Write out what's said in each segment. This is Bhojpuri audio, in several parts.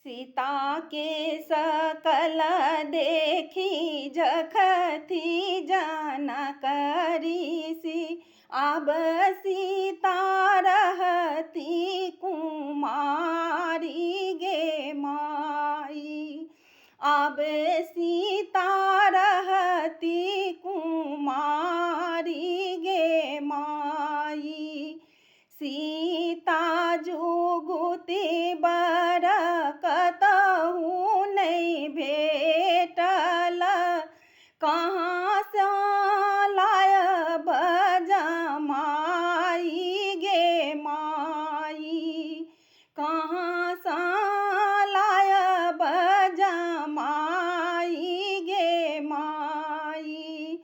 सीता के सकल देखी जखथी जनकरिषि। अब सीता रहती कुमारी गे माई। अब सीता रहती कुमारी गे माई। सीता जुगुती बर कतहु नहीं भेटल। कहाँ से लायब जमाई गे माई। कहाँ से लायब जमाई गे माई।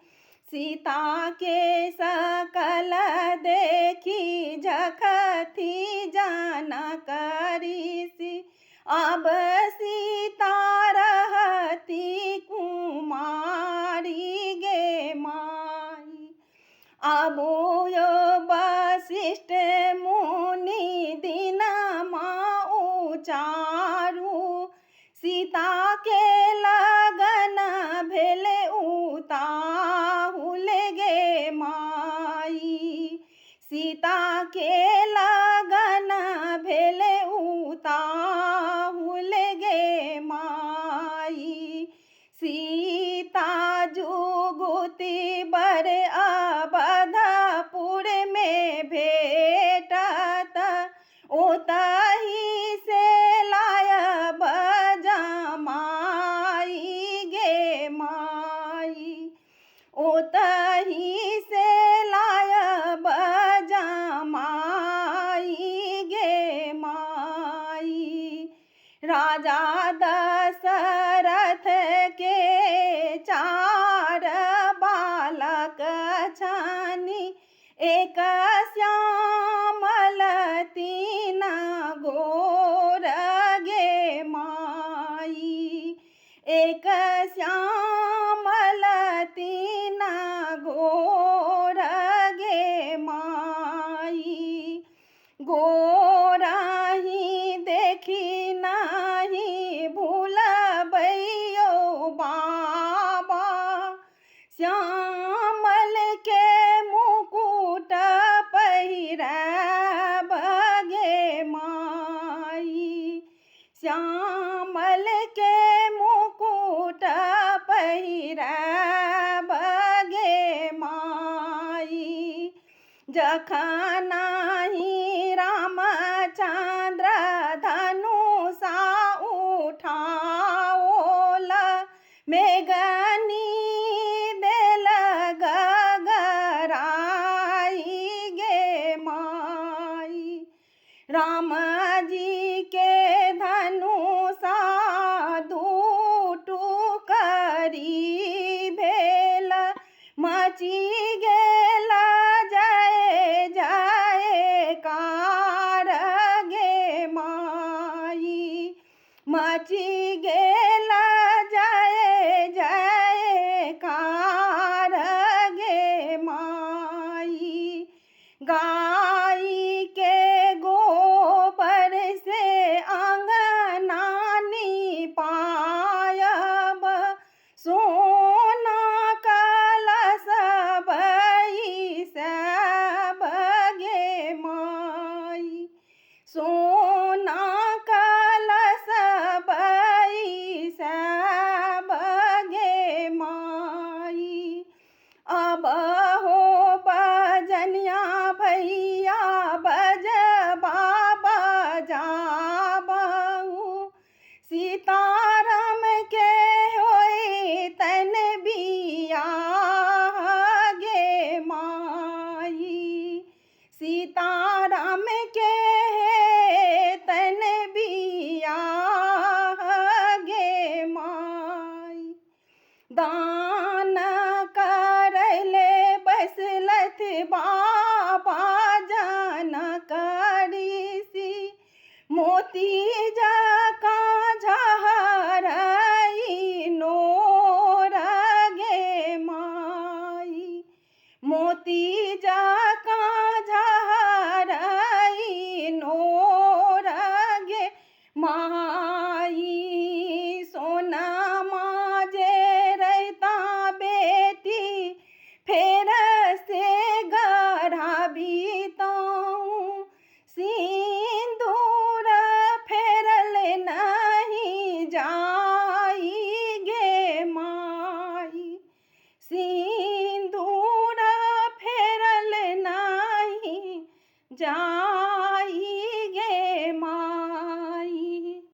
सीता के सकल देखी जखथी जनकरिषि। अब सीता रहती कुमारी गे माई। अबुयो वशिष्ठ मुनि दिनमा उचारू। सीता के लगन भेले उताहुल गे माई। सीता के लगन भेले उताहुल गे माई। सीता जुगुती बर अवधपुर में भेटत। ओतहि से लायब जमाई गे माई। ओतहि से लायब जमाई गे माई। राजा दशरथ के चार बालक छनि। एक श्यामल तीन गोर गे माई। एक श्यामल तीन गोर गे माई। गोरहि देखी नाही भूलबैयो बाबा। श्यामल के मुकुट पहिरब गे माई। श्यामल के मुकुट पहिरब गे माई। जखनहि रामचंद्र धनुषा उठाओल। मेघनी देल गगराई गे माई। राम जी के धनुषा दुटू करी भेल। मची गेल जय जयकार गे माई। मची गेल जय जयकार गे माई। गाई के गोबर से अंगना निपायब। सोना कलश बैसब गे माई। सोना कलश बैसब रस्ते